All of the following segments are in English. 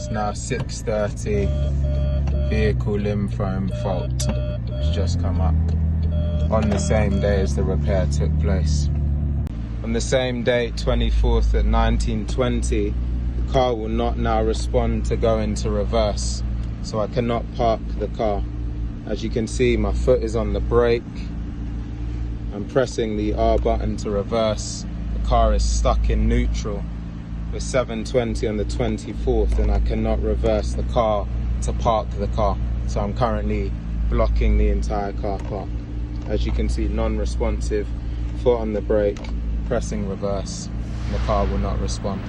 It's now 6:30. Vehicle limb foam fault has just come up on the same day as the repair took place. On the same date, 24th at 19:20, the car will not now respond to go into reverse, so I cannot park the car. As you can see, my foot is on the brake. I'm pressing the R button to reverse. The car is stuck in neutral. We're 7:20 on the 24th and I cannot reverse the car to park the car. So I'm currently blocking the entire car park. As you can see, non-responsive, foot on the brake, pressing reverse, and the car will not respond.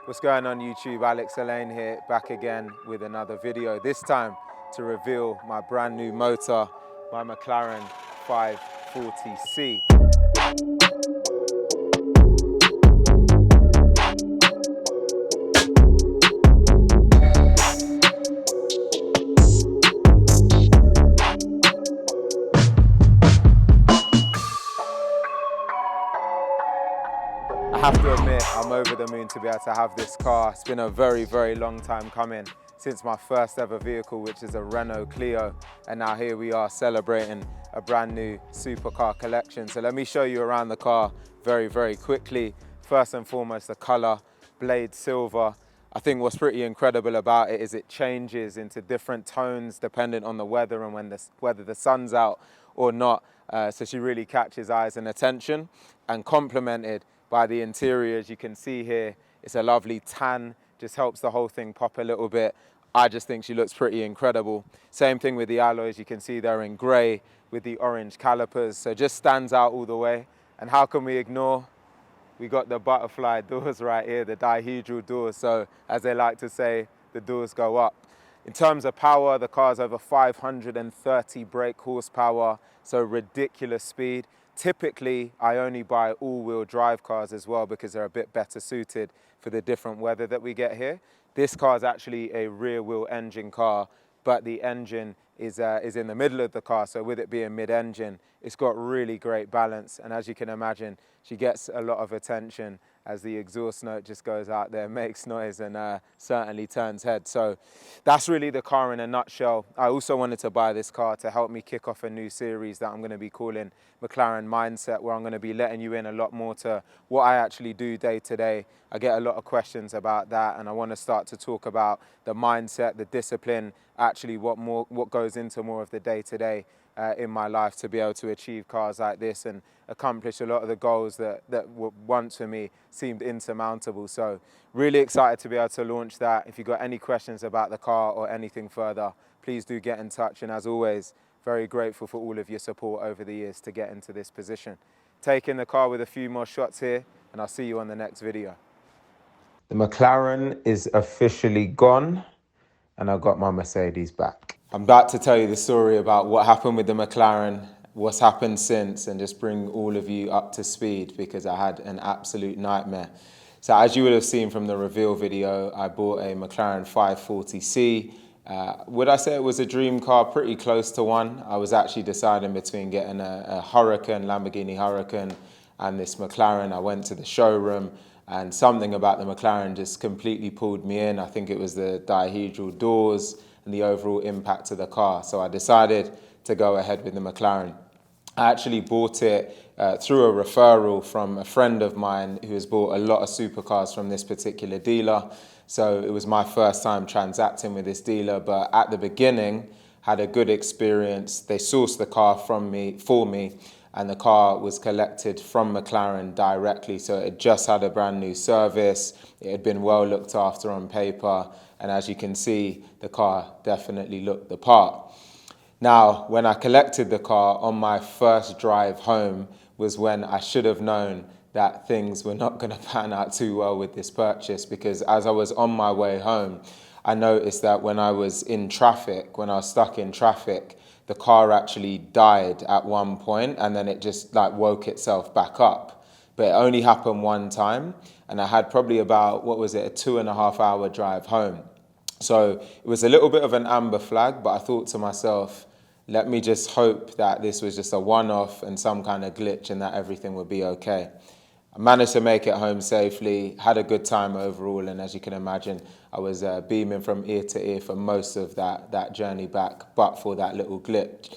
What's going on YouTube? Alex Elaine here, back again with another video. This time to reveal my brand new motor, my McLaren 540C. I have to admit, I'm over the moon to be able to have this car. It's been a very, very long time coming since my first ever vehicle, which is a Renault Clio. And now here we are celebrating a brand new supercar collection. So let me show you around the car very, very quickly. First and foremost, the color, blade silver. I think what's pretty incredible about it is it changes into different tones depending on the weather and whether the sun's out or not. So she really catches eyes and attention, and complemented by the interior. As you can see here, it's a lovely tan, just helps the whole thing pop a little bit. I just think she looks pretty incredible. Same thing with the alloys. You can see they're in gray with the orange calipers, so just stands out all the way. And how can we ignore? We got the butterfly doors right here, the dihedral doors. So as they like to say, the doors go up. In terms of power, the car's over 530 brake horsepower, so ridiculous speed. Typically, I only buy all-wheel drive cars as well because they're a bit better suited for the different weather that we get here. This car is actually a rear-wheel engine car, but the engine is in the middle of the car, so with it being mid-engine, it's got really great balance. And as you can imagine, she gets a lot of attention as the exhaust note just goes out there, makes noise, and certainly turns head. So that's really the car in a nutshell. I also wanted to buy this car to help me kick off a new series that I'm going to be calling McLaren Mindset, where I'm going to be letting you in a lot more to what I actually do day to day. I get a lot of questions about that, and I want to start to talk about the mindset, the discipline, actually what goes into more of the day to day in my life to be able to achieve cars like this and accomplish a lot of the goals that were once for me seemed insurmountable. So really excited to be able to launch that. If you've got any questions about the car or anything further, please do get in touch. And as always, very grateful for all of your support over the years to get into this position. Taking the car with a few more shots here, and I'll see you on the next video. The McLaren is officially gone, and I got my Mercedes back. I'm about to tell you the story about what happened with the McLaren, what's happened since, and just bring all of you up to speed because I had an absolute nightmare. So as you would have seen from the reveal video, I bought a McLaren 540C. Would I say it was a dream car? Pretty close to one. I was actually deciding between getting a Huracan, Lamborghini Huracan, and this McLaren. I went to the showroom, and something about the McLaren just completely pulled me in. I think it was the dihedral doors and the overall impact of the car. So I decided to go ahead with the McLaren. I actually bought it through a referral from a friend of mine who has bought a lot of supercars from this particular dealer. So it was my first time transacting with this dealer, but at the beginning, had a good experience. They sourced the car for me, and the car was collected from McLaren directly. So it just had a brand new service. It had been well looked after on paper. And as you can see, the car definitely looked the part. Now, when I collected the car on my first drive home was when I should have known that things were not going to pan out too well with this purchase, because as I was on my way home, I noticed that when I was stuck in traffic, the car actually died at one point, and then it just woke itself back up. But it only happened one time, and I had probably about, a 2.5 hour drive home. So it was a little bit of an amber flag, but I thought to myself, let me just hope that this was just a one-off and some kind of glitch and that everything would be okay. I managed to make it home safely, had a good time overall, and as you can imagine, I was beaming from ear to ear for most of that journey back, but for that little glitch.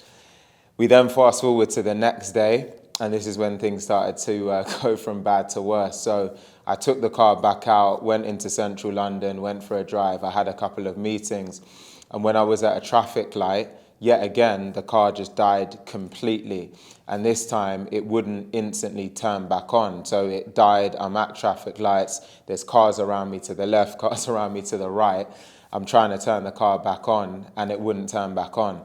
We then fast forward to the next day, and this is when things started to go from bad to worse. So I took the car back out, went into central London, went for a drive. I had a couple of meetings, and when I was at a traffic light, yet again, the car just died completely. And this time, it wouldn't instantly turn back on. So it died, I'm at traffic lights, there's cars around me to the left, cars around me to the right. I'm trying to turn the car back on, and it wouldn't turn back on.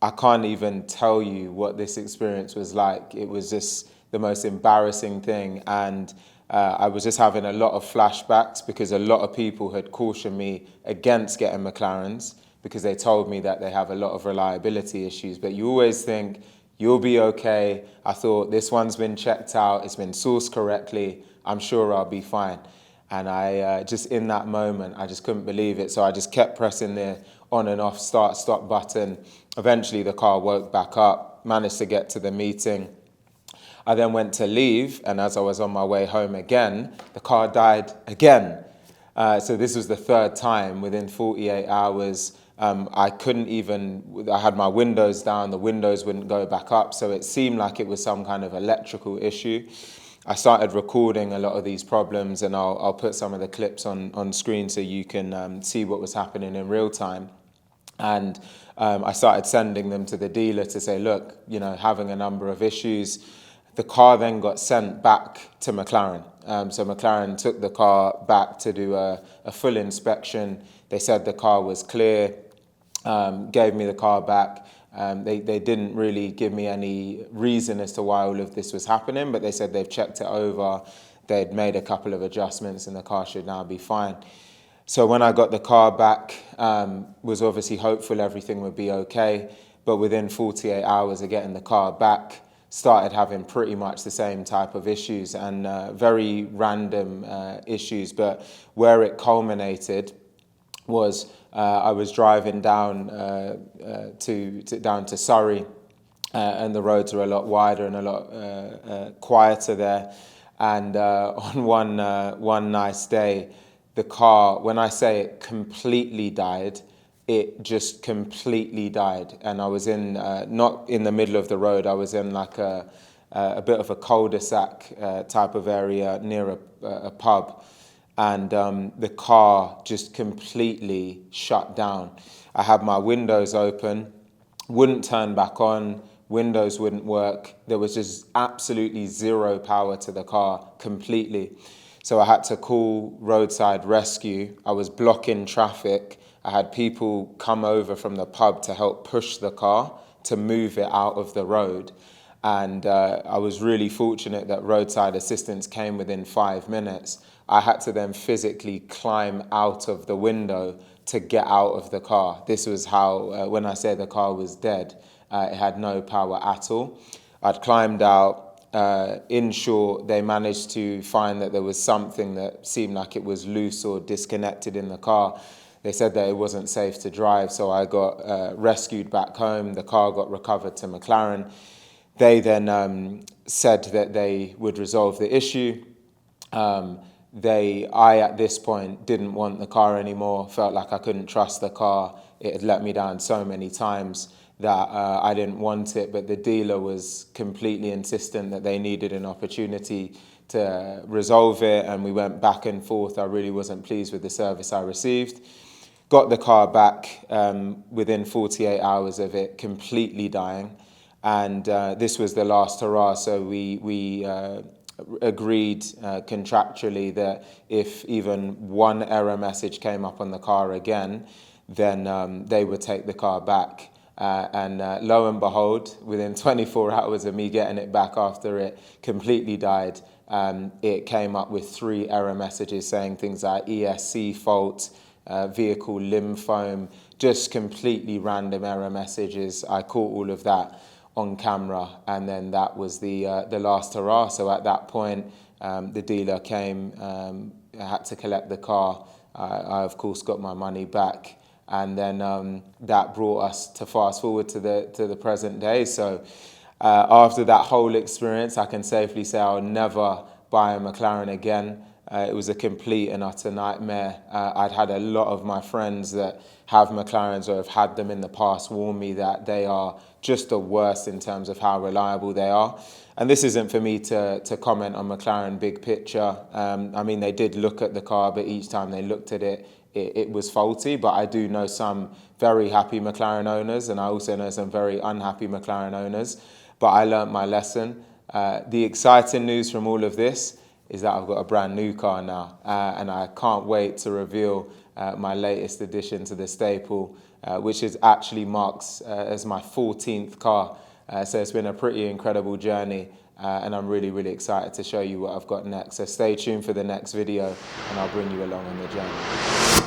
I can't even tell you what this experience was like. It was just the most embarrassing thing. And I was just having a lot of flashbacks because a lot of people had cautioned me against getting McLarens because they told me that they have a lot of reliability issues. But you always think, you'll be okay. I thought, this one's been checked out. It's been sourced correctly. I'm sure I'll be fine. And I just in that moment, I just couldn't believe it. So I just kept pressing the on and off start, stop button. Eventually the car woke back up, managed to get to the meeting. I then went to leave, and as I was on my way home again, the car died again. So this was the third time within 48 hours. I couldn't even, I had my windows down, the windows wouldn't go back up. So it seemed like it was some kind of electrical issue. I started recording a lot of these problems, and I'll put some of the clips on screen so you can see what was happening in real time. And I started sending them to the dealer to say, look, having a number of issues. The car then got sent back to McLaren. So McLaren took the car back to do a full inspection. They said the car was clear, gave me the car back. They didn't really give me any reason as to why all of this was happening, but they said they've checked it over, they'd made a couple of adjustments, and the car should now be fine. So when I got the car back, was obviously hopeful everything would be okay, but within 48 hours of getting the car back, started having pretty much the same type of issues, and very random issues. But where it culminated was I was driving down down to Surrey, and the roads were a lot wider and a lot quieter there. And on one nice day, the car, when I say it completely died, it just completely died. And I was in, not in the middle of the road, I was in like a bit of a cul-de-sac type of area near a pub. And the car just completely shut down. I had my windows open, wouldn't turn back on, windows wouldn't work. There was just absolutely zero power to the car completely. So I had to call roadside rescue. I was blocking traffic. I had people come over from the pub to help push the car to move it out of the road. And I was really fortunate that roadside assistance came within 5 minutes. I had to then physically climb out of the window to get out of the car. This was how, when I say the car was dead, it had no power at all. I'd climbed out. In short, they managed to find that there was something that seemed like it was loose or disconnected in the car. They said that it wasn't safe to drive, so I got rescued back home. The car got recovered to McLaren. They then said that they would resolve the issue. I, at this point, didn't want the car anymore, felt like I couldn't trust the car. It had let me down so many times that I didn't want it, but the dealer was completely insistent that they needed an opportunity to resolve it, and we went back and forth. I really wasn't pleased with the service I received. Got the car back within 48 hours of it completely dying, and this was the last hurrah, so we agreed contractually that if even one error message came up on the car again, then they would take the car back. And lo and behold, within 24 hours of me getting it back after it completely died, it came up with 3 error messages saying things like ESC fault, vehicle limb foam, just completely random error messages. I caught all of that on camera, and then that was the last hurrah. So at that point, the dealer came, had to collect the car. I of course got my money back. And then that brought us to fast forward to the present day. So after that whole experience, I can safely say I'll never buy a McLaren again. It was a complete and utter nightmare. I'd had a lot of my friends that have McLarens or have had them in the past warn me that they are just the worst in terms of how reliable they are. And this isn't for me to comment on McLaren big picture. I mean, they did look at the car, but each time they looked at it, it was faulty. But I do know some very happy McLaren owners, and I also know some very unhappy McLaren owners. But I learnt my lesson. The exciting news from all of this is that I've got a brand new car now, and I can't wait to reveal my latest addition to the staple, which is actually marks as my 14th car. So it's been a pretty incredible journey, and I'm really, really excited to show you what I've got next. So stay tuned for the next video, and I'll bring you along on the journey.